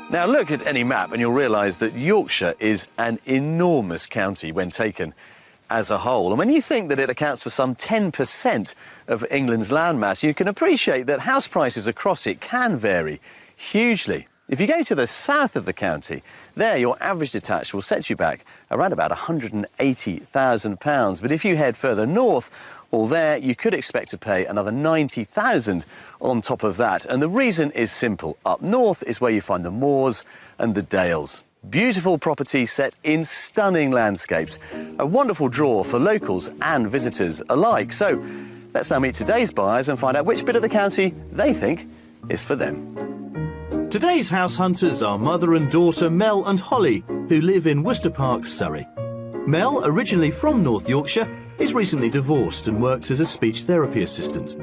Now look at any map and you'll realise that Yorkshire is an enormous county when taken as a whole. And when you think that it accounts for some 10% of England's landmass, you can appreciate that house prices across it can vary hugely. If you go to the south of the county, there your average detached will set you back around about £180,000. But if you head further north, well, there you could expect to pay another £90,000 on top of that. And the reason is simple. Up north is where you find the moors and the dales. Beautiful property set in stunning landscapes. A wonderful draw for locals and visitors alike. So let's now meet today's buyers and find out which bit of the county they think is for them. Today's house hunters are mother and daughter Mel and Holly, who live in Worcester Park, Surrey. Mel, originally from North Yorkshire, is recently divorced and works as a speech therapy assistant.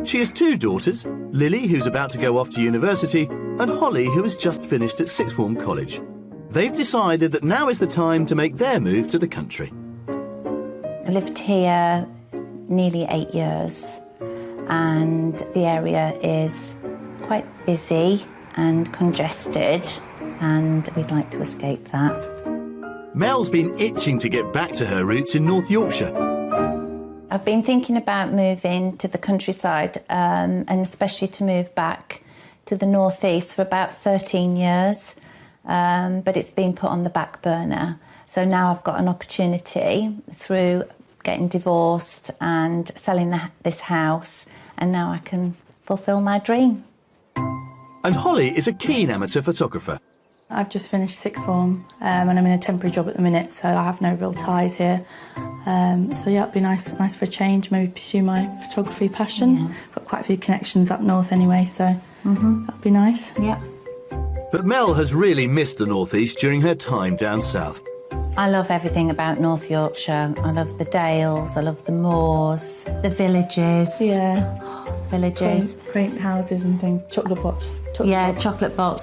She has two daughters, Lily, who's about to go off to university, and Holly, who has just finished at sixth form college. They've decided that now is the time to make their move to the country. I lived here nearly 8 years, and the area is quite busy and congested, and we'd like to escape that. Mel's been itching to get back to her roots in North Yorkshire. I've been thinking about moving to the countryside, and especially to move back to the northeast for about 13 years, but it's been put on the back burner. So now I've got an opportunity through getting divorced and selling this house, and now I can fulfil my dream. And Holly is a keen amateur photographer. I've just finished sixth form and I'm in a temporary job at the minute, so I have no real ties here. So yeah, it'd be nice for a change, maybe pursue my photography passion. Yeah. Got quite a few connections up north anyway, so that'd be nice. Yeah. But Mel has really missed the northeast during her time down south. I love everything about North Yorkshire. I love the dales, I love the moors, the villages. Yeah. Villages. Quaint houses and things, chocolate box,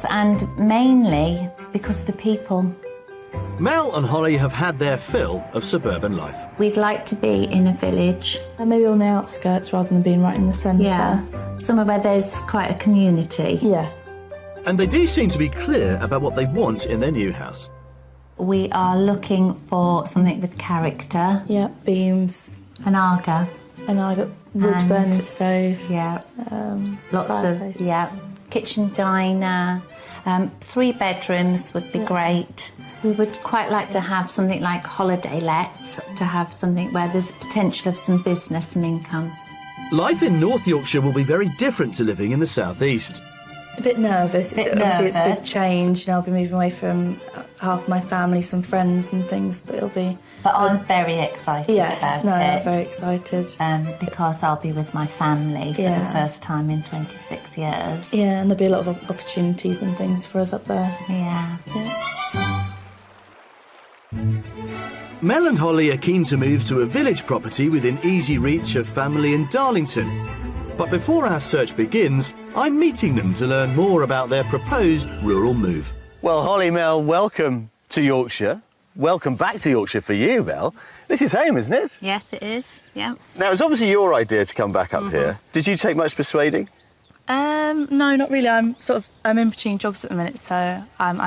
and mainly because of the people. Mel and Holly have had their fill of suburban life. We'd like to be in a village. And maybe on the outskirts rather than being right in the centre. Yeah, somewhere where there's quite a community. Yeah. And they do seem to be clear about what they want in their new house. We are looking for something with character. Yeah, beams. An Aga. Wood burning stove. Yeah. Lots fireplace. of, yeah. Kitchen diner. 3 bedrooms would be great. We would quite like to have something like holiday lets, to have something where there's potential of some business and income. Life in North Yorkshire will be very different to living in the southeast. A bit nervous. Obviously, it's a big change. I'll be moving away from half my family, some friends and things, but it'll be... But I'm very excited about it. I'm very excited. Because I'll be with my family for the first time in 26 years. Yeah, and there'll be a lot of opportunities and things for us up there. Yeah. Mel and Holly are keen to move to a village property within easy reach of family in Darlington. But before our search begins, I'm meeting them to learn more about their proposed rural move. Well, Holly, Mel, welcome to Yorkshire. Welcome back to Yorkshire for you, Mel. This is home, isn't it? Yes, it is, yeah. Now, it's obviously your idea to come back up here. Did you take much persuading? No, not really. I'm in between jobs at the minute, so I'm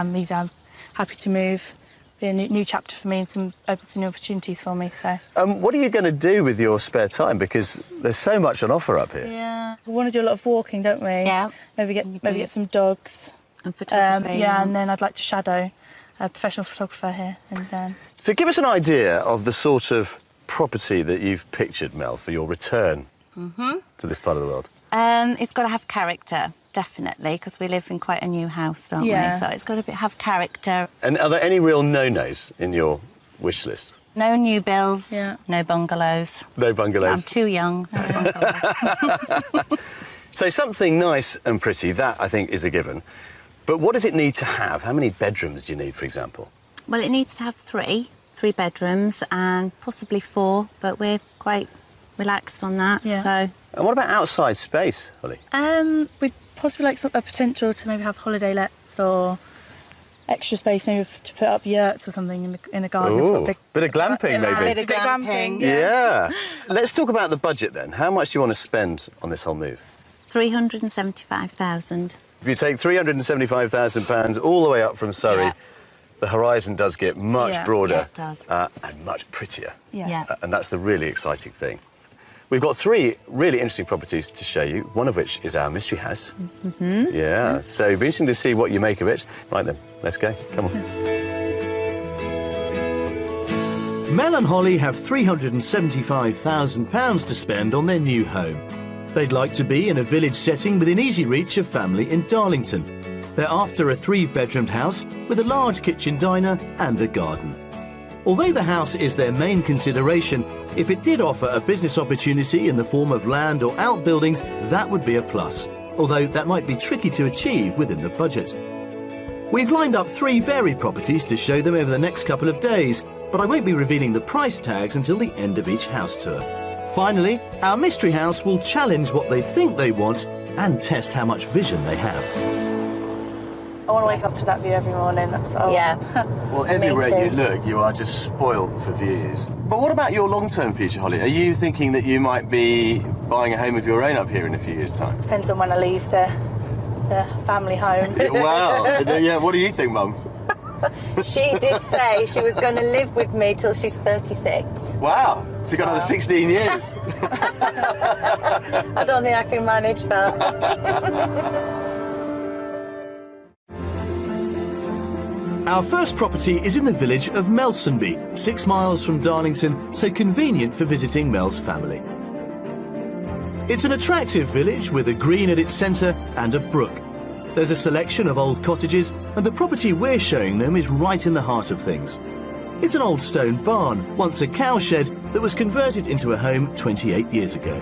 happy to move. Be a new chapter for me and open some new opportunities for me. So. What are you going to do with your spare time? Because there's so much on offer up here. Yeah, we want to do a lot of walking, don't we? Yeah. Maybe get some dogs. And photography. And then I'd like to shadow a professional photographer here. And So give us an idea of the sort of property that you've pictured, Mel, for your return to this part of the world. It's got to have character, definitely, because we live in quite a new house, don't we? So it's got to have character. And are there any real no-nos in your wish list? No new builds, no bungalows. No bungalows? I'm too young. So something nice and pretty, that I think is a given. But what does it need to have? How many bedrooms do you need, for example? Well, it needs to have 3 bedrooms and possibly 4, but we're quite relaxed on that. Yeah. So. And what about outside space, Holly? We'd possibly like a potential to maybe have holiday lets or extra space, maybe to put up yurts or something in the garden. Ooh, bit of glamping, maybe. Bit of glamping. Yeah. Let's talk about the budget then. How much do you want to spend on this whole move? 375,000. If you take £375,000 all the way up from Surrey, Yeah. the horizon does get much Yeah. broader Yeah, it does. and much prettier. Yeah. And that's the really exciting thing. We've got 3 really interesting properties to show you, one of which is our mystery house. Mm-hmm. Yeah, so it'll be interesting to see what you make of it. Right then, let's go. Come on. Mel and Holly have £375,000 to spend on their new home. They'd like to be in a village setting within easy reach of family in Darlington. They're after a 3-bedroomed house with a large kitchen diner and a garden. Although the house is their main consideration, if it did offer a business opportunity in the form of land or outbuildings, that would be a plus, although that might be tricky to achieve within the budget. We've lined up 3 varied properties to show them over the next couple of days, but I won't be revealing the price tags until the end of each house tour. Finally, our mystery house will challenge what they think they want and test how much vision they have. I want to wake up to that view every morning, that's all. Yeah. Well, everywhere too. you look, you are just spoilt for views. But what about your long-term future, Holly? Are you thinking that you might be buying a home of your own up here in a few years' time? Depends on when I leave the family home. Wow. Yeah, what do you think, Mum? She did say she was going to live with me till she's 36. Wow. So you've got another 16 years. I don't think I can manage that. Our first property is in the village of Melsonby, 6 miles from Darlington, so convenient for visiting Mel's family. It's an attractive village with a green at its centre and a brook. There's a selection of old cottages, and the property we're showing them is right in the heart of things. It's an old stone barn, once a cowshed, that was converted into a home 28 years ago.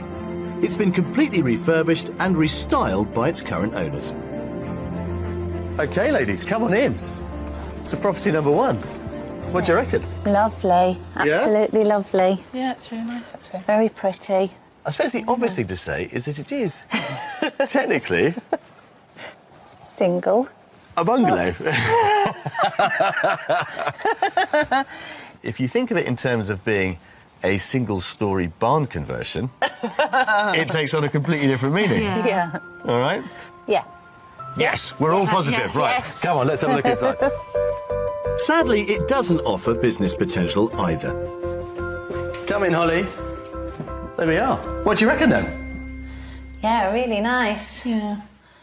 It's been completely refurbished and restyled by its current owners. OK, ladies, come on in. To property number 1. What do you reckon? Lovely. Absolutely lovely. Yeah, it's really nice, actually. Very pretty. I suppose the obvious thing to say is that it is technically Single. a bungalow. If you think of it in terms of being a single-storey barn conversion, it takes on a completely different meaning. Yeah. All right? Yeah. Yes, we're all positive. yes, right, yes. Come on, let's have a look inside. Sadly, it doesn't offer business potential either. Come in, Holly. There we are. What do you reckon, then? Yeah, really nice. Yeah.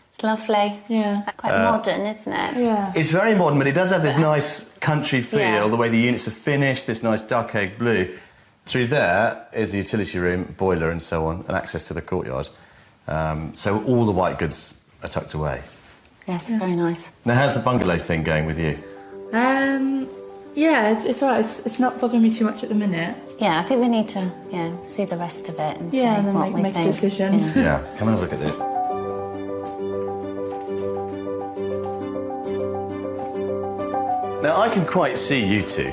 It's lovely. Yeah. Quite modern, isn't it? Yeah. It's very modern, but it does have this nice country feel, Yeah. the way the units are finished, this nice duck egg blue. Through there is the utility room, boiler and so on, and access to the courtyard. So all the white goods are tucked away. Yes, very nice. Now, how's the bungalow thing going with you? Yeah, it's all right. It's not bothering me too much at the minute. Yeah, I think we need to see the rest of it and see Yeah, and then what we make a think. decision. Yeah. Yeah, come and have a look at this. Now, I can quite see you two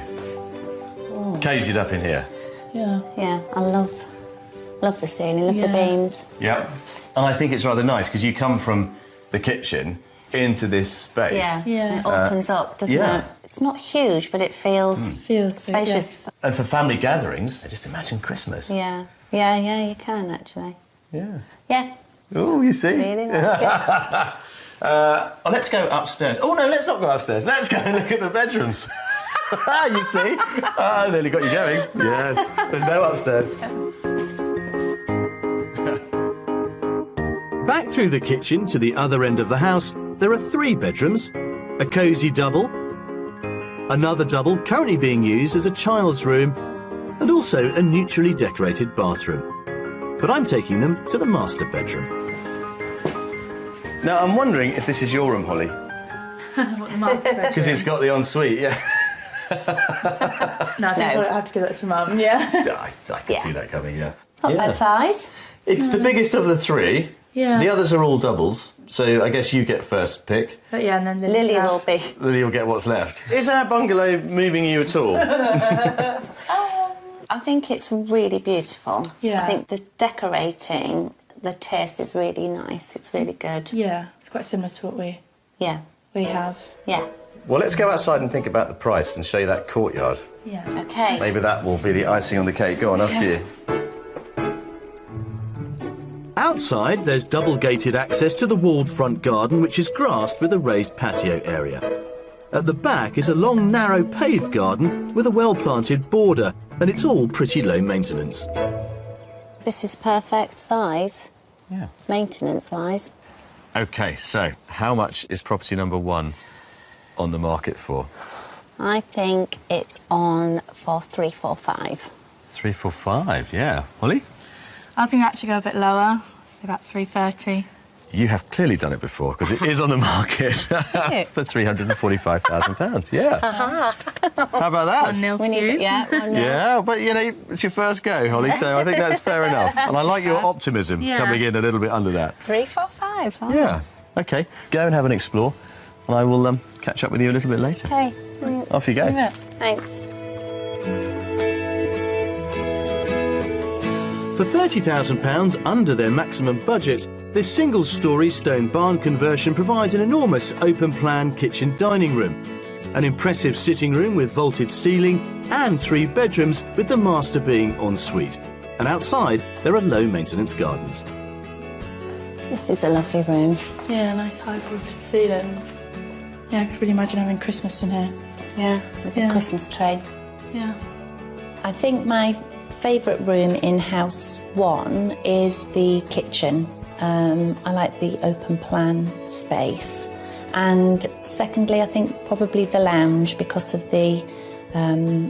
cosied up in here. Yeah. Yeah, I love the ceiling, love the beams. Yeah. And I think it's rather nice because you come from the kitchen into this space. Yeah, Yeah. it opens up, doesn't yeah. it? It's not huge, but it feels Feels big, spacious. And for family gatherings, just imagine Christmas. Yeah, you can actually. Yeah. Yeah, Oh, you see? really nice. Let's go upstairs. Oh, no, let's not go upstairs. Let's go and look at the bedrooms. You see? I nearly got you going. Yes. There's no upstairs. Back through the kitchen to the other end of the house, there are 3 bedrooms, a cosy double, another double currently being used as a child's room, and also a neutrally decorated bathroom. But I'm taking them to the master bedroom. Now, I'm wondering if this is your room, Holly. What the master bedroom? Because it's got the ensuite, yeah. No, I think No. I'll have to give that to Mum. Yeah. I can see that coming, yeah. It's not bad size. It's the biggest of the 3. Yeah. The others are all doubles, so I guess you get first pick. But yeah, and then Lily will be. Lily will get what's left. Is our bungalow moving you at all? I think it's really beautiful. Yeah. I think the decorating, the taste is really nice. It's really good. Yeah, it's quite similar to what we Yeah, have. yeah. Well, let's go outside and think about the price and show you that courtyard. Yeah. Okay. Maybe that will be the icing on the cake. Go on, up to you. Outside, there's double-gated access to the walled front garden, which is grassed with a raised patio area. At the back is a long, narrow paved garden with a well-planted border, and it's all pretty low maintenance. This is perfect size, maintenance-wise. OK, so how much is property number 1 on the market for? I think it's on for 345. 345, yeah. Holly? I was going to actually go a bit lower, so about 330. You have clearly done it before, because it is on the market for £345,000. Yeah. How about that? 1-0 We need to it, yeah. 1-0. Yeah, but, you know, it's your first go, Holly, so I think that's fair enough. And I like your optimism coming in a little bit under that. 345. Oh. Yeah. OK, go and have an explore, and I will catch up with you a little bit later. OK. Off you go. Thanks. For £30,000 under their maximum budget, this single-storey stone barn conversion provides an enormous open-plan kitchen dining room, an impressive sitting room with vaulted ceiling and 3 bedrooms, with the master being ensuite. And outside, there are low-maintenance gardens. This is a lovely room. Yeah, nice high vaulted ceilings. Yeah, I could really imagine having Christmas in here. Yeah, with a Christmas tree. Yeah. I think my favourite room in House 1 is the kitchen. I like the open plan space. And secondly, I think probably the lounge because of the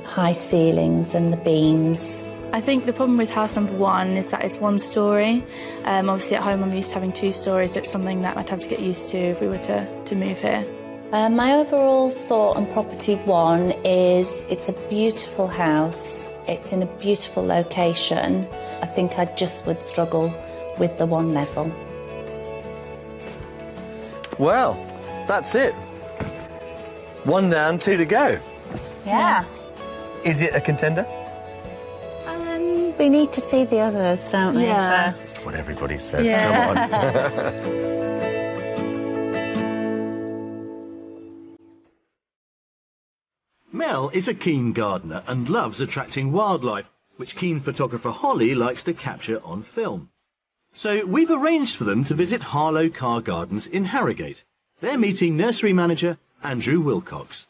high ceilings and the beams. I think the problem with house number 1 is that it's 1 storey. Obviously at home I'm used to having 2 storeys, so it's something that I'd have to get used to if we were to move here. My overall thought on property 1 is it's a beautiful house. It's in a beautiful location. I think I just would struggle with the 1 level. Well, that's it. 1 down, 2 to go. Yeah. Is it a contender? We need to see the others, don't we? Yeah. First. That's what everybody says. Yeah. Come on. Mel is a keen gardener and loves attracting wildlife, which keen photographer Holly likes to capture on film. So we've arranged for them to visit Harlow Car Gardens in Harrogate. They're meeting nursery manager Andrew Wilcox.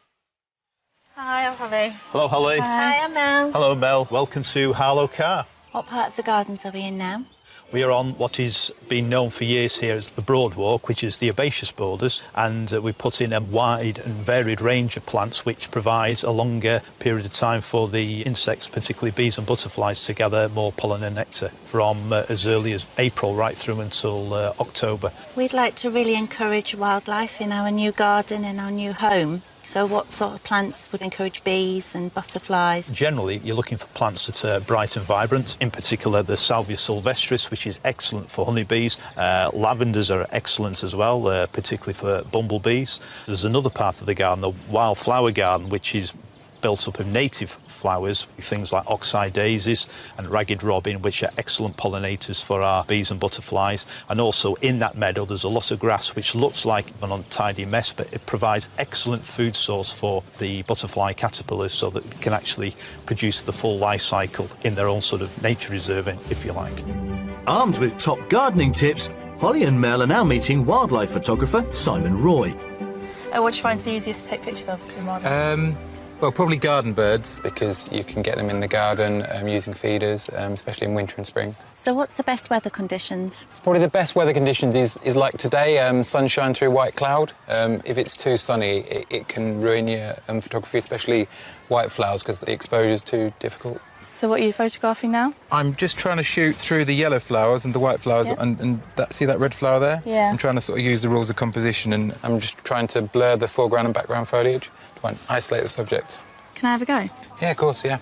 Hi, I'm Holly. Hello, Holly. Hi, I'm Mel. Hello, Mel. Welcome to Harlow Car. What part of the gardens are we in now? We are on what is been known for years here as the Broadwalk, which is the herbaceous borders, and we put in a wide and varied range of plants which provides a longer period of time for the insects, particularly bees and butterflies, to gather more pollen and nectar from as early as April right through until October. We'd like to really encourage wildlife in our new garden, in our new home. So what sort of plants would encourage bees and butterflies? Generally, you're looking for plants that are bright and vibrant, in particular the Salvia sylvestris, which is excellent for honeybees. Lavenders are excellent as well, particularly for bumblebees. There's another part of the garden, the wildflower garden, which is built up of native flowers, things like oxeye daisies and ragged robin, which are excellent pollinators for our bees and butterflies. And also in that meadow there's a lot of grass which looks like an untidy mess, but it provides excellent food source for the butterfly caterpillars, so that it can actually produce the full life cycle in their own sort of nature reserve, if you like. Armed with top gardening tips, Holly and Mel are now meeting wildlife photographer Simon Roy. What do you find the easiest to take pictures of in wildlife? Well, probably garden birds, because you can get them in the garden using feeders, especially in winter and spring. So what's the best weather conditions? Probably the best weather conditions is like today, sunshine through white cloud. If it's too sunny, it can ruin your photography, especially white flowers, because the exposure is too difficult. So what are you photographing now? I'm just trying to shoot through the yellow flowers and the white flowers, and see that red flower there? Yeah. I'm trying to sort of use the rules of composition, and I'm just trying to blur the foreground and background foliage, try and isolate the subject. Can I have a go? Yeah, of course, yeah.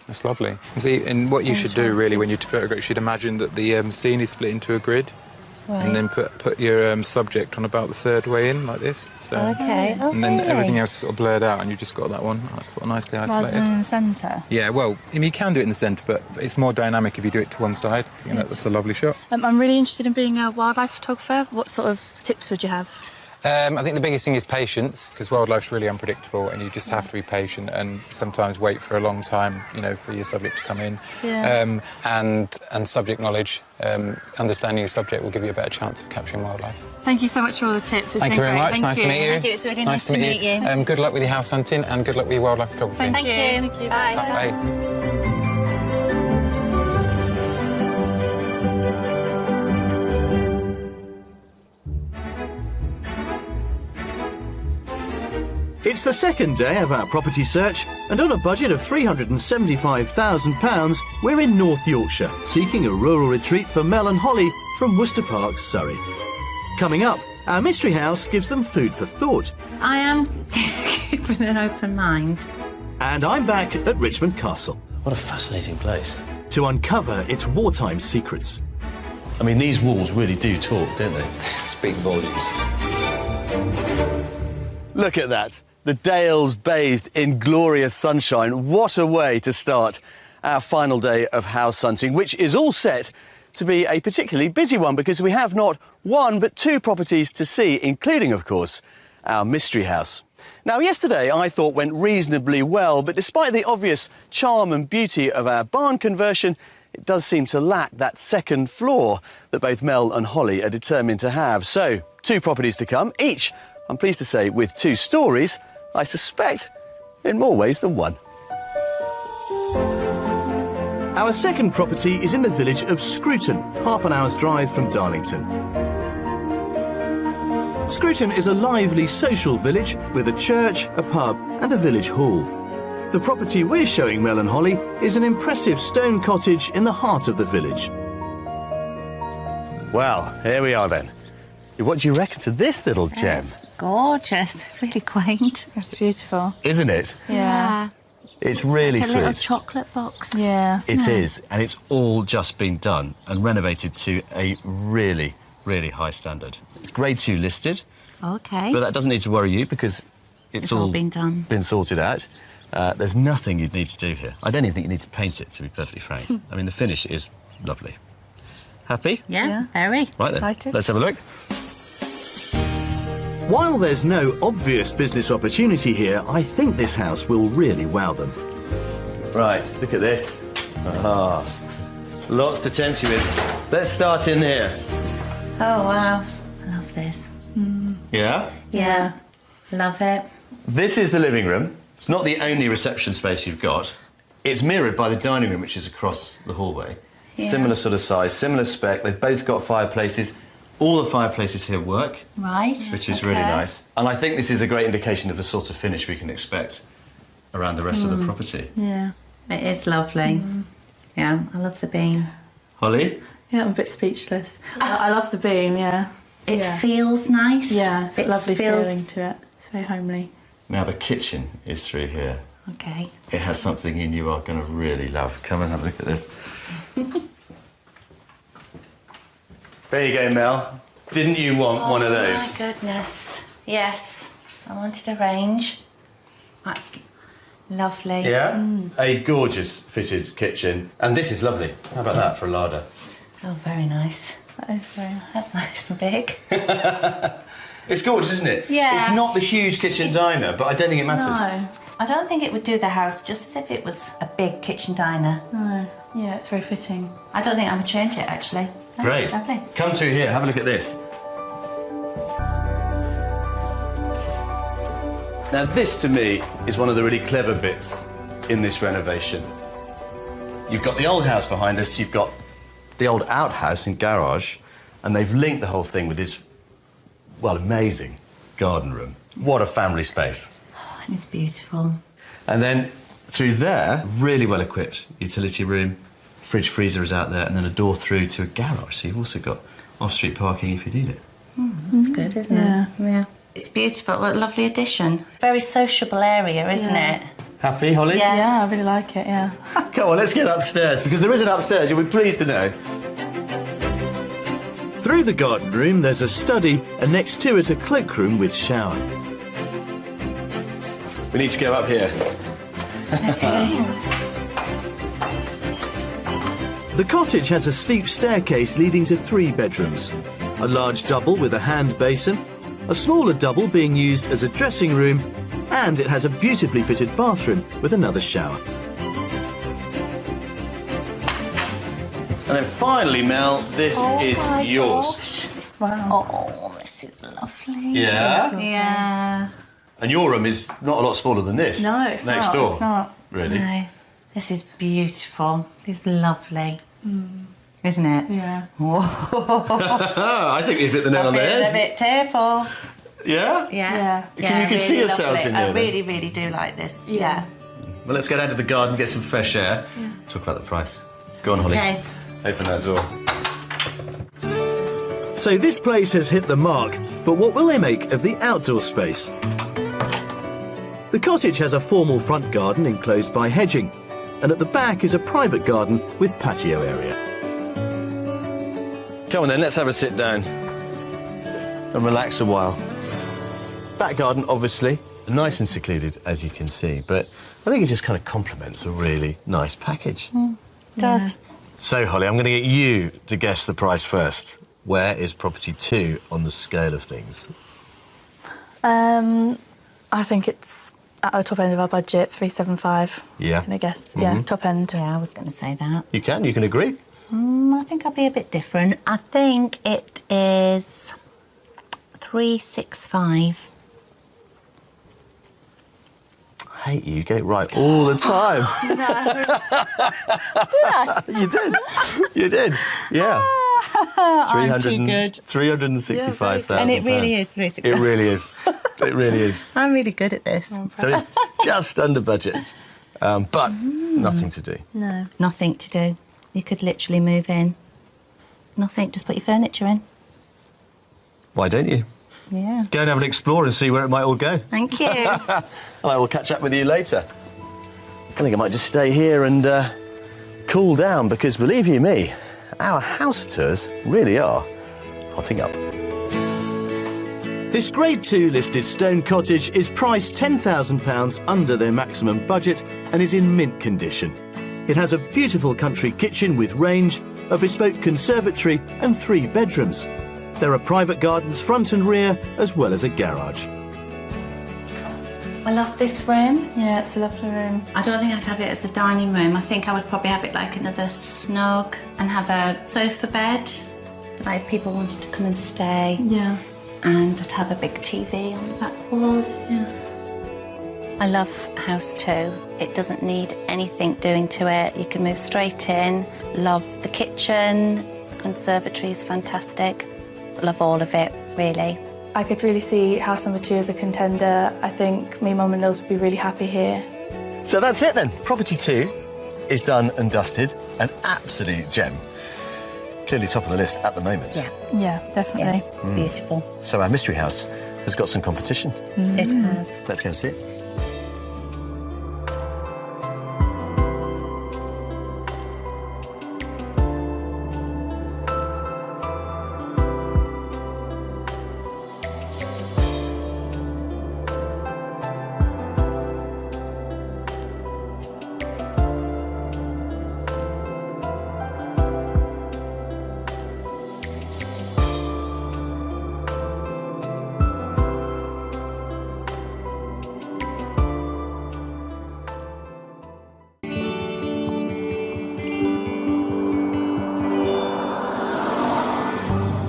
That's lovely. See, and what you should do really when you photograph, you should imagine that the scene is split into a grid. Right. And then put your subject on about the third way in, like this. So, Okay. and then everything else is sort of blurred out, and you've just got that one. That's sort of nicely isolated. Rather than in the centre? Yeah, well, I mean, you can do it in the centre, but it's more dynamic if you do it to one side. That's a lovely shot. I'm really interested in being a wildlife photographer. What sort of tips would you have? I think the biggest thing is patience, because wildlife's really unpredictable and you just have to be patient and sometimes wait for a long time, you know, for your subject to come in. Yeah. And subject knowledge, understanding your subject will give you a better chance of capturing wildlife. Thank you so much for all the tips. It's Thank you been very great. much. Nice to meet you. Thank you. It's really nice to meet you. Good luck with your house hunting and good luck with your wildlife photography. Thank you. Thank you. Bye. Bye. It's the second day of our property search, and on a budget of £375,000, we're in North Yorkshire, seeking a rural retreat for Mel and Holly from Worcester Park, Surrey. Coming up, our mystery house gives them food for thought. I am keeping an open mind. And I'm back at Richmond Castle What a fascinating place. to uncover its wartime secrets. I mean, these walls really do talk, don't they? Speak volumes. Look at that. The Dales bathed in glorious sunshine. What a way to start our final day of house hunting, which is all set to be a particularly busy one because we have not one but two properties to see, including, of course, our mystery house. Now, yesterday I thought went reasonably well, but despite the obvious charm and beauty of our barn conversion, it does seem to lack that second floor that both Mel and Holly are determined to have. So, two properties to come, each, I'm pleased to say, with two stories, I suspect, in more ways than one. Our second property is in the village of Scruton, half an hour's drive from Darlington. Scruton is a lively social village with a church, a pub and a village hall. The property we're showing Mel and Holly is an impressive stone cottage in the heart of the village. Well, here we are then. What do you reckon to this little gem? It's gorgeous. It's really quaint. It's beautiful. Isn't it? Yeah. It's really like a little sweet. chocolate box. Yeah. It is, and it's all just been done and renovated to a really, really high standard. It's grade 2 listed, Okay. but that doesn't need to worry you because it's all been done. been sorted out. There's nothing you'd need to do here. I don't even think you need to paint it, to be perfectly frank. I mean, the finish is lovely. Happy? Yeah, very. Right then, Excited. let's have a look. While there's no obvious business opportunity here, I think this house will really wow them. Right, look at this. Aha. Lots to tempt you with. Let's start in here. Oh, wow. I love this. Yeah? Yeah. Love it. This is the living room. It's not the only reception space you've got. It's mirrored by the dining room, which is across the hallway. Yeah. Similar sort of size, similar spec. They've both got fireplaces. All the fireplaces here work, Right. which is really nice. And I think this is a great indication of the sort of finish we can expect around the rest of the property. Yeah. It is lovely. Yeah, I love the beam. Holly? Yeah, I'm a bit speechless. I love the beam, yeah. It Yeah. feels nice. Yeah, it's a lovely feels- feeling to it. It's very homely. Now the kitchen is through here. Okay. It has something in you are going to really love. Come and have a look at this. There you go, Mel. Didn't you want one of those? Oh, my goodness. Yes. I wanted a range. That's lovely. Yeah? A gorgeous fitted kitchen. And this is lovely. How about that for a larder? Oh, very nice. That is very nice. That's nice and big. It's gorgeous, isn't it? Yeah. It's not the huge kitchen diner, but I don't think it matters. No, I don't think it would do the house just as if it was a big kitchen diner. no. Yeah, it's very fitting. I don't think I would change it, actually. No, Great. Lovely. Come through here, have a look at this. Now this, to me, is one of the really clever bits in this renovation. You've got the old house behind us, you've got the old outhouse and garage, and they've linked the whole thing with this, well, amazing garden room. What a family space. Oh, and it's beautiful. And then through there, really well equipped utility room, fridge freezer is out there, and then a door through to a garage. So you've also got off-street parking if you need it. That's good, isn't it? Yeah. It's beautiful. What a lovely addition. Very sociable area, isn't Yeah. it? Happy, Holly? Yeah. Yeah, I really like it, yeah. Come on, let's get upstairs, because there is an upstairs, you'll be pleased to know. Through the garden room, there's a study, and next to it, a cloakroom with shower. We need to go up here. The cottage has a steep staircase leading to 3 bedrooms, a large double with a hand basin, a smaller double being used as a dressing room, and it has a beautifully fitted bathroom with another shower. And then finally, Mel, this is yours. Gosh. Wow. Oh, this is lovely. Yeah? Yeah. And your room is not a lot smaller than this. No, it's next not. door. It's not. Really? No, this is beautiful. It's lovely. Isn't it? Yeah. I think you've hit the nail on the I'm feeling a head. bit tearful. Yeah? Yeah. Yeah. You can see really yourselves lovely. in here, I then? really, really do like this. Yeah. Well, let's get out of the garden, get some fresh air. Talk about the price. Go on, Holly. Okay. Open that door. So this place has hit the mark, but what will they make of the outdoor space? The cottage has a formal front garden enclosed by hedging, and at the back is a private garden with patio area. Come on then, let's have a sit down and relax a while. Back garden, obviously, nice and secluded, as you can see, but I think it just kind of complements a really nice package. Does. So, Holly, I'm going to get you to guess the price first. Where is property 2 on the scale of things? I think it's at the top end of our budget, 375. Yeah. I guess. Yeah, top end. Yeah, I was going to say that. You can agree. I think I'll be a bit different. I think it is 365. I hate you get it right all the time. You did, yeah. I'm too good. 365,000. And it really is It 365. really is. It really is. I'm really good at this. So it's just under budget, but nothing to do. No. Nothing to do. You could literally move in. Nothing, just put your furniture in. Why don't you? Yeah. Go and have an explore and see where it might all go. Thank you. And I will catch up with you later. I think I might just stay here and cool down because, believe you me, our house tours really are hotting up. This Grade 2 listed stone cottage is priced £10,000 under their maximum budget and is in mint condition. It has a beautiful country kitchen with range, a bespoke conservatory and 3 bedrooms. There are private gardens front and rear, as well as a garage. I love this room. Yeah, it's a lovely room. I don't think I'd have it as a dining room. I think I would probably have it like another snug and have a sofa bed, like if people wanted to come and stay. Yeah. And I'd have a big TV on the back wall. Yeah. I love House 2. It doesn't need anything doing to it. You can move straight in. Love the kitchen. The conservatory is fantastic. Love all of it, really. I could really see house number 2 as a contender. I think me, Mum and Lils would be really happy here. So that's it then. Property 2 is done and dusted. An absolute gem. Clearly top of the list at the moment. Yeah. Yeah, definitely. Beautiful. So our mystery house has got some competition. It has. Let's go and see it.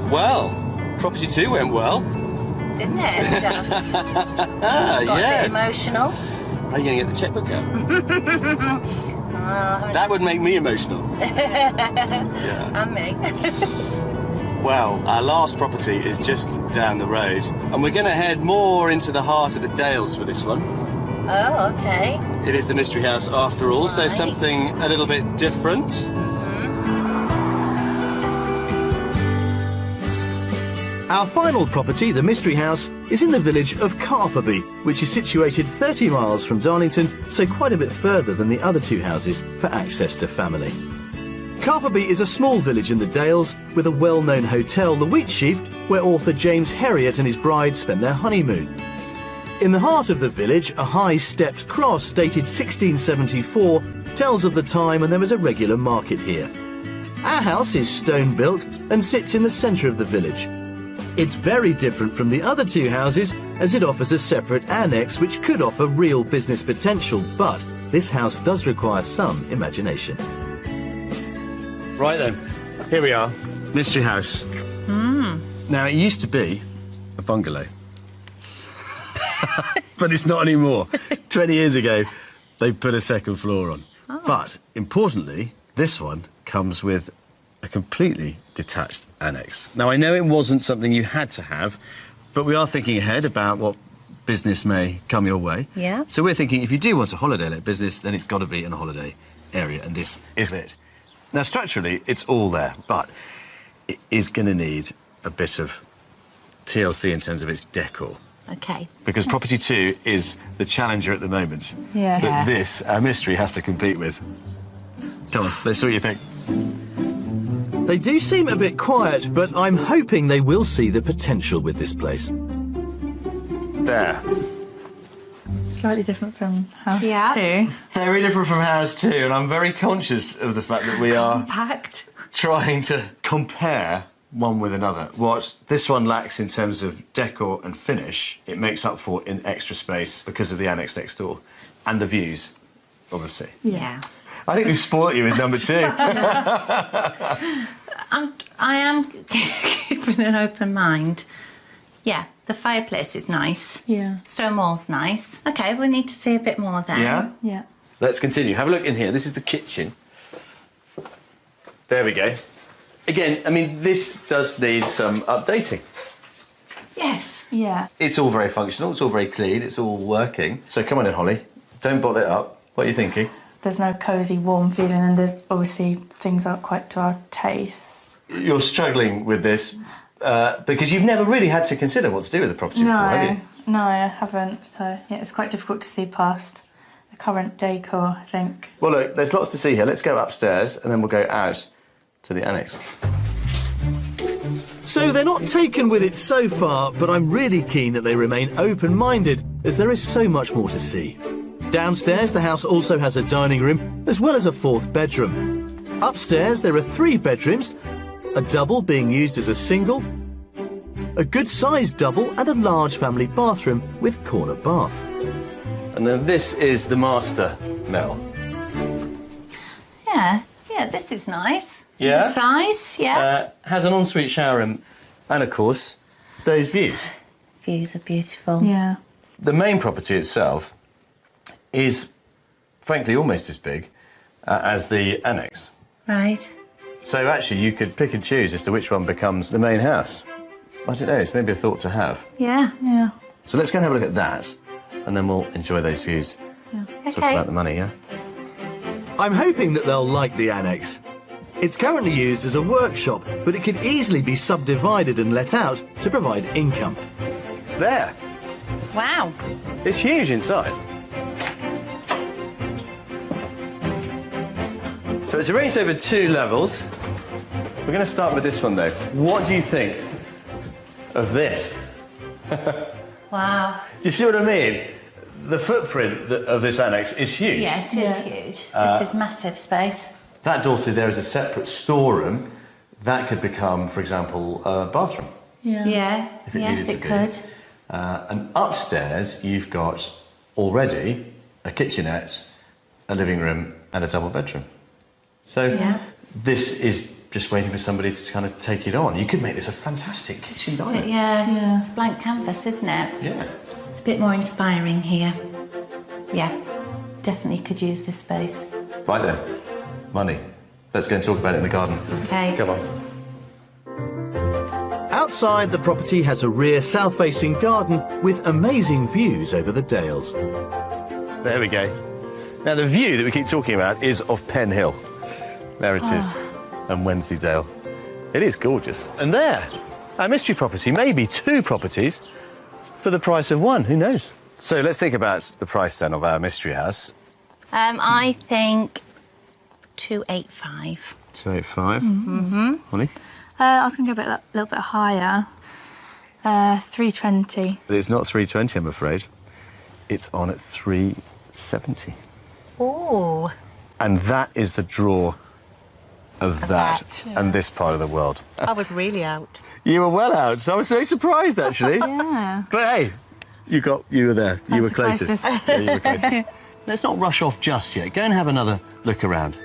Well, property 2 went well. Didn't it? Just Ah, got yes. a bit emotional. Are you going to get the checkbook out? That would make me emotional. And me. Well, our last property is just down the road, and we're going to head more into the heart of the Dales for this one. Oh, okay. It is the mystery house after all, so Right. something a little bit different. Our final property, the Mystery House, is in the village of Carperby, which is situated 30 miles from Darlington, so quite a bit further than the other 2 houses for access to family. Carperby is a small village in the Dales with a well-known hotel, the Wheatsheaf, where author James Herriot and his bride spent their honeymoon. In the heart of the village, a high-stepped cross dated 1674 tells of the time when there was a regular market here. Our house is stone-built and sits in the centre of the village. It's very different from the other two houses, as it offers a separate annex which could offer real business potential, but this house does require some imagination. Right then, here we are, Mystery House. Now, it used to be a bungalow, but it's not anymore. 20 years ago, they put a second floor on. But, importantly, this one comes with a completely detached annex. Now, I know it wasn't something you had to have, but we are thinking ahead about what business may come your way. Yeah. So we're thinking if you do want a holiday-let business, then it's got to be in a holiday area, and this is it. Now, structurally, it's all there, but it is going to need a bit of TLC in terms of its decor. OK. Because Property 2 is the challenger at the moment. Yeah. That this, our mystery, has to compete with. Come on, let's see what you think. They do seem a bit quiet, but I'm hoping they will see the potential with this place. There. Slightly different from House Yeah. 2. Very different from House 2, and I'm very conscious of the fact that we are Packed. trying to compare one with another. What this one lacks in terms of decor and finish, it makes up for in extra space because of the annex next door. And the views, obviously. Yeah. I think we've spoilt you with number 2. I am keeping an open mind. Yeah, the fireplace is nice. Yeah. Stone wall's nice. OK, we need to see a bit more then. Yeah? Yeah. Let's continue. Have a look in here. This is the kitchen. There we go. Again, I mean, this does need some updating. Yes. Yeah. It's all very functional, it's all very clean, it's all working. So come on in, Holly. Don't bottle it up. What are you thinking? There's no cosy, warm feeling, and obviously things aren't quite to our taste. You're struggling with this because you've never really had to consider what to do with the property before, have you? No, I haven't. So, yeah, it's quite difficult to see past the current decor, I think. Well, look, there's lots to see here. Let's go upstairs and then we'll go out to the annex. So they're not taken with it so far, but I'm really keen that they remain open-minded, as there is so much more to see. Downstairs, the house also has a dining room, as well as a 4th bedroom. Upstairs, there are 3 bedrooms, a double being used as a single, a good-sized double and a large family bathroom with corner bath. And then this is the master, Mel. Yeah, this is nice. Yeah? Good size, yeah. Has an ensuite shower room and, of course, those views. Views are beautiful. Yeah. The main property itself is, frankly, almost as big as the annex. Right. So actually, you could pick and choose as to which one becomes the main house. I don't know, it's maybe a thought to have. Yeah. Yeah. So let's go and have a look at that, and then we'll enjoy those views. Talk about the money, yeah? I'm hoping that they'll like the annex. It's currently used as a workshop, but it could easily be subdivided and let out to provide income. There! Wow. It's huge inside. So it's arranged over 2 levels. We're going to start with this one, though. What do you think of this? Wow. Do you see what I mean? The footprint of this annex is huge. Yeah, it is huge. This is massive space. That door through there is a separate storeroom. That could become, for example, a bathroom. Yeah. Yeah, If it yes, needed it to be. could. And upstairs, you've got already a kitchenette, a living room, and a double bedroom. So Yeah. this is just waiting for somebody to kind of take it on. You could make this a fantastic kitchen diner. Yeah, it's blank canvas, isn't it? Yeah. It's a bit more inspiring here. Yeah, definitely could use this space. Right then, money. Let's go and talk about it in the garden. Okay. Come on. Outside, the property has a rear south-facing garden with amazing views over the Dales. There we go. Now, the view that we keep talking about is of Pen Hill. There it is, and Wensleydale. It is gorgeous. And there, our mystery property, maybe 2 properties for the price of 1, who knows? So let's think about the price then of our mystery house. I think 285. 285. Mm-hmm. Holly? I was going to go a little bit higher. 320. But it's not 320, I'm afraid. It's on at 370. Oh. And that is the draw of that and this part of the world. I was really out. You were well out. I was so surprised, actually. Yeah. But hey, you were there. You were the closest. closest. Yeah, you were closest. Let's not rush off just yet. Go and have another look around,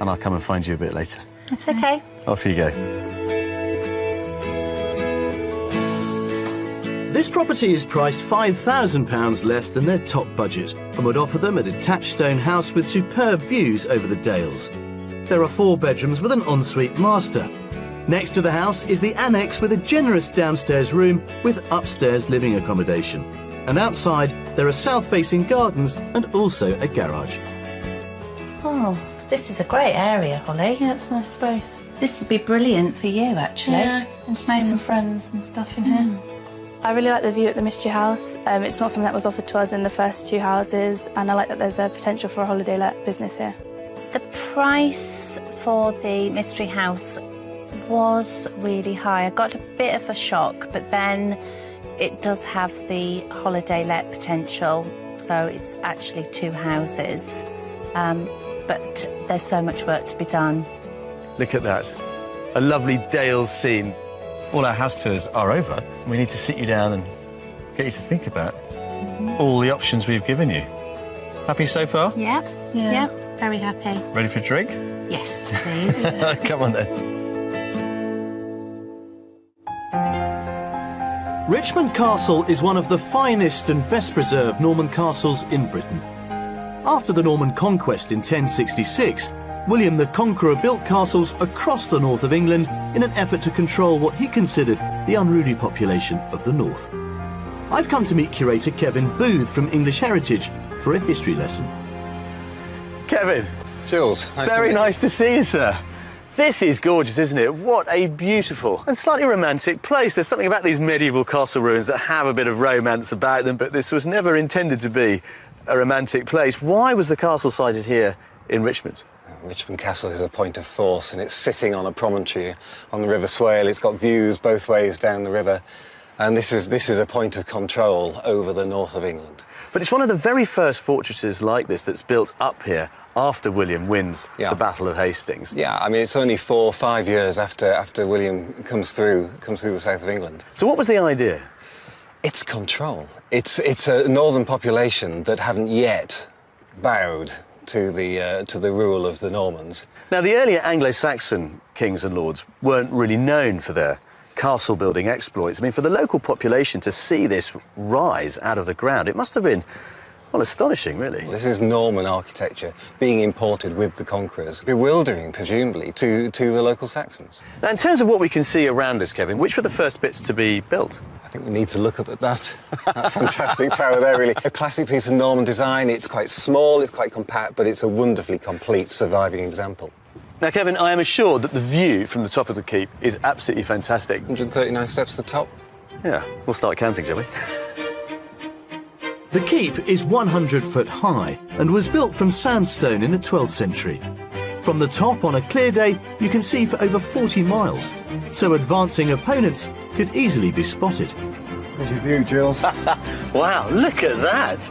and I'll come and find you a bit later. Okay. Off you go. This property is priced £5,000 less than their top budget and would offer them a detached stone house with superb views over the Dales. There are 4 bedrooms with an ensuite master. Next to the house is the annex with a generous downstairs room with upstairs living accommodation. And outside, there are south-facing gardens and also a garage. Oh, this is a great area, Holly. Yeah, it's a nice space. This would be brilliant for you, actually. Yeah, and just nice and friends and stuff in here. I really like the view at the Mystery House. It's not something that was offered to us in the first 2 houses, and I like that there's a potential for a holiday let business here. The price for the Mystery House was really high. I got a bit of a shock, but then it does have the holiday let potential, so it's actually 2 houses. But there's so much work to be done. Look at that. A lovely Dales scene. All our house tours are over. We need to sit you down and get you to think about all the options we've given you. Happy so far? Yep. Yeah. Yep. Very happy. Ready for a drink? Yes, please. Come on then. Richmond Castle is one of the finest and best preserved Norman castles in Britain. After the Norman conquest in 1066, William the Conqueror built castles across the north of England in an effort to control what he considered the unruly population of the north. I've come to meet curator Kevin Booth from English Heritage for a history lesson. Kevin. Jules, Very nice to see you, sir. This is gorgeous, isn't it? What a beautiful and slightly romantic place. There's something about these medieval castle ruins that have a bit of romance about them, but this was never intended to be a romantic place. Why was the castle sited here in Richmond? Richmond Castle is a point of force, and it's sitting on a promontory on the River Swale. It's got views both ways down the river, and this is a point of control over the north of England. But it's one of the very first fortresses like this that's built up here after William wins the Battle of Hastings. Yeah, I mean, it's only 4 or 5 years after William comes through the south of England. So what was the idea? It's control. It's a northern population that haven't yet bowed to the rule of the Normans. Now, the earlier Anglo-Saxon kings and lords weren't really known for their castle-building exploits. I mean, for the local population to see this rise out of the ground, it must have been, well, astonishing, really. This is Norman architecture being imported with the conquerors, bewildering, presumably, to the local Saxons. Now, in terms of what we can see around us, Kevin, which were the first bits to be built? I think we need to look up at that fantastic tower there, really. A classic piece of Norman design. It's quite small, it's quite compact, but it's a wonderfully complete surviving example. Now, Kevin, I am assured that the view from the top of the keep is absolutely fantastic. 139 steps to the top. Yeah, we'll start counting, shall we? The keep is 100 foot high and was built from sandstone in the 12th century. From the top on a clear day, you can see for over 40 miles, so advancing opponents could easily be spotted. There's your view, Jules. Wow, look at that.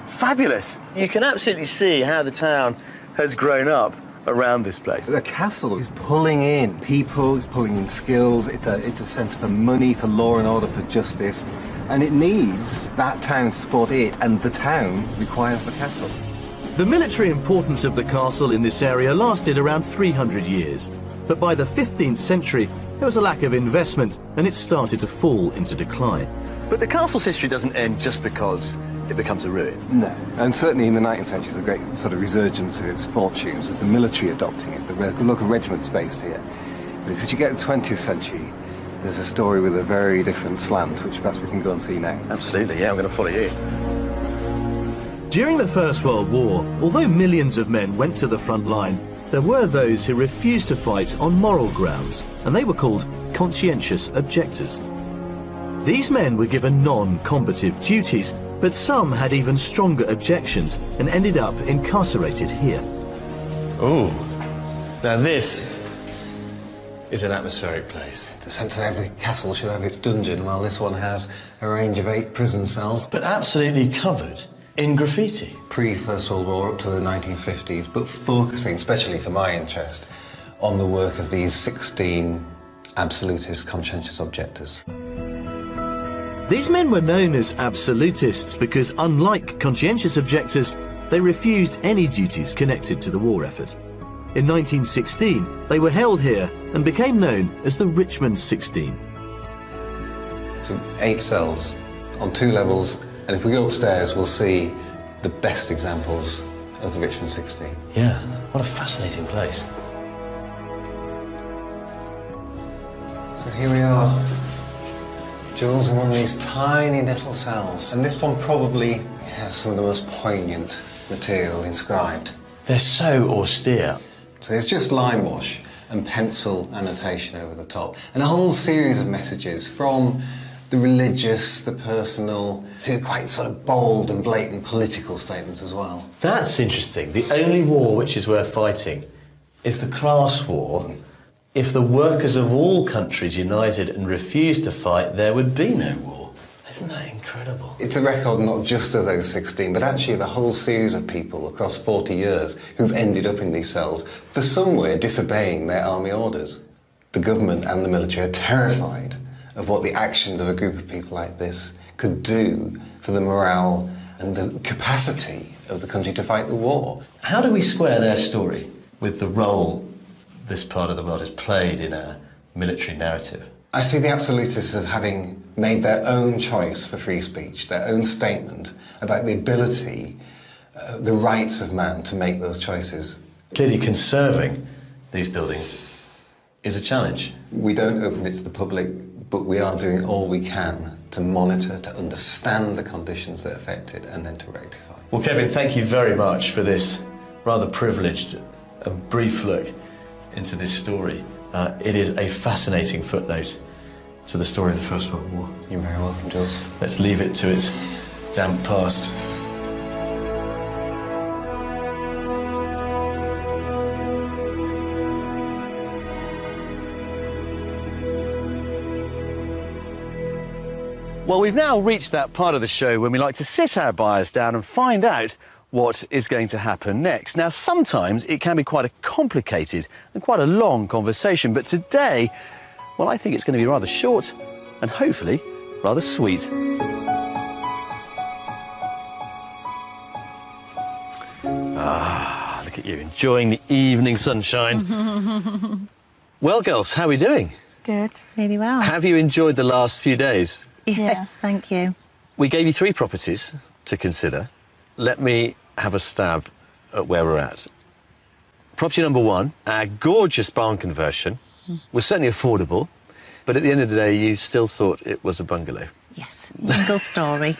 Fabulous. You can absolutely see how the town has grown up around this place. The castle is pulling in people, it's pulling in skills, it's a centre for money, for law and order, for justice, and it needs that town to support it, and the town requires the castle. The military importance of the castle in this area lasted around 300 years, but by the 15th century there was a lack of investment and it started to fall into decline. But the castle's history doesn't end just because it becomes a ruin. No, and certainly in the 19th century there's a great sort of resurgence of its fortunes, with the military adopting it, the local regiments based here. But as you get to the 20th century, there's a story with a very different slant, which perhaps we can go and see now. Absolutely, yeah, I'm going to follow you. During the First World War, although millions of men went to the front line, there were those who refused to fight on moral grounds, and they were called conscientious objectors. These men were given non-combative duties, but some had even stronger objections and ended up incarcerated here. Oh, now this is an atmospheric place. The centre of every castle should have its dungeon, while this one has a range of 8 prison cells. But absolutely covered in graffiti. Pre-First World War up to the 1950s, but focusing, especially for my interest, on the work of these 16 absolutist conscientious objectors. These men were known as absolutists because, unlike conscientious objectors, they refused any duties connected to the war effort. In 1916, they were held here and became known as the Richmond 16. So 8 cells on 2 levels, and if we go upstairs, we'll see the best examples of the Richmond 16. Yeah, what a fascinating place. So here we are. Jules in one of these tiny little cells. And this one probably has some of the most poignant material inscribed. They're so austere. So it's just lime wash and pencil annotation over the top. And a whole series of messages from the religious, the personal, to quite sort of bold and blatant political statements as well. That's interesting. The only war which is worth fighting is the class war. If the workers of all countries united and refused to fight, there would be no war. Isn't that incredible? It's a record not just of those 16, but actually of a whole series of people across 40 years who've ended up in these cells for somewhere disobeying their army orders. The government and the military are terrified of what the actions of a group of people like this could do for the morale and the capacity of the country to fight the war. How do we square their story with the role this part of the world has played in a military narrative? I see the absolutists of having made their own choice for free speech, their own statement about the ability, the rights of man to make those choices. Clearly conserving these buildings is a challenge. We don't open it to the public, but we are doing all we can to monitor, to understand the conditions that affect it, and then to rectify. Well, Kevin, thank you very much for this rather privileged and brief look into this story. It is a fascinating footnote to the story of the First World War. You're very welcome, Jules. Let's leave it to its damp past. Well, we've now reached that part of the show when we like to sit our buyers down and find out what is going to happen next. Now, sometimes it can be quite a complicated and quite a long conversation, but today, well, I think it's going to be rather short and hopefully rather sweet. Ah, look at you, enjoying the evening sunshine. Well, girls, how are we doing? Good. Really well. Have you enjoyed the last few days? Yes, Yeah. thank you. We gave you 3 properties to consider. Let me have a stab at where we're at. Property number 1, our gorgeous barn conversion, was certainly affordable, but at the end of the day, you still thought it was a bungalow. Yes, single story.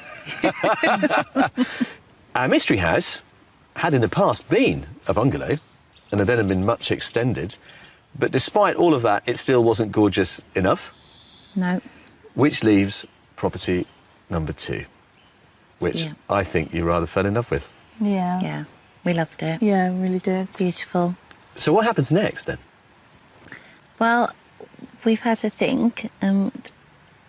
Our mystery house had in the past been a bungalow, and had then been much extended, but despite all of that, it still wasn't gorgeous enough, No. which leaves property number 2, which Yeah. I think you rather fell in love with. Yeah. Yeah, we loved it. Yeah, really did. Beautiful. So what happens next, then? Well, we've had a think, and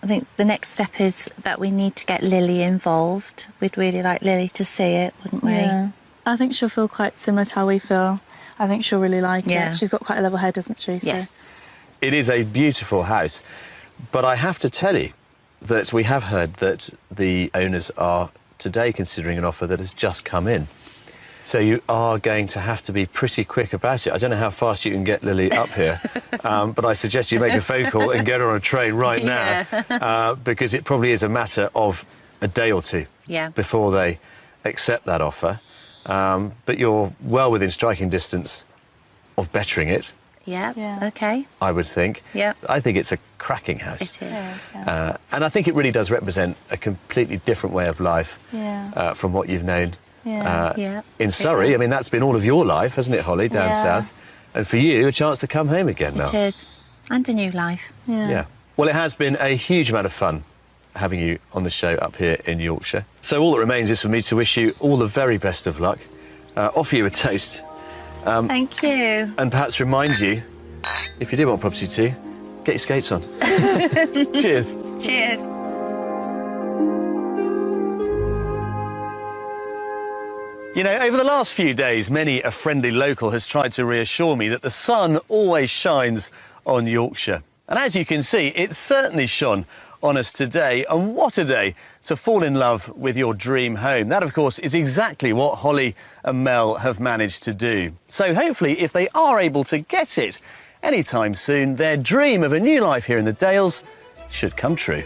I think the next step is that we need to get Lily involved. We'd really like Lily to see it, wouldn't we? Yeah. I think she'll feel quite similar to how we feel. I think she'll really like Yeah. it. She's got quite a level head, doesn't she? So. Yes. It is a beautiful house, but I have to tell you that we have heard that the owners are today considering an offer that has just come in. So you are going to have to be pretty quick about it. I don't know how fast you can get Lily up here, but I suggest you make a phone call and get her on a train right now, because it probably is a matter of a day or 2 before they accept that offer. But you're well within striking distance of bettering it, Yeah. Yeah. Okay. I would think. Yeah. I think it's a cracking house. It is. Yeah. And I think it really does represent a completely different way of life Yeah. from what you've known Yeah, in it Surrey. does. I mean, that's been all of your life, hasn't it, Holly, down Yeah. south? And for you, a chance to come home again now. It is. And a new life. Yeah. Yeah. Well, it has been a huge amount of fun having you on the show up here in Yorkshire. So all that remains is for me to wish you all the very best of luck, offer you a toast, Thank you. and perhaps remind you, if you do want property too, get your skates on. Cheers. Cheers. You know, over the last few days, many a friendly local has tried to reassure me that the sun always shines on Yorkshire. And as you can see, it certainly shone on us today. And what a day to fall in love with your dream home. That, of course, is exactly what Holly and Mel have managed to do. So hopefully, if they are able to get it anytime soon, their dream of a new life here in the Dales should come true.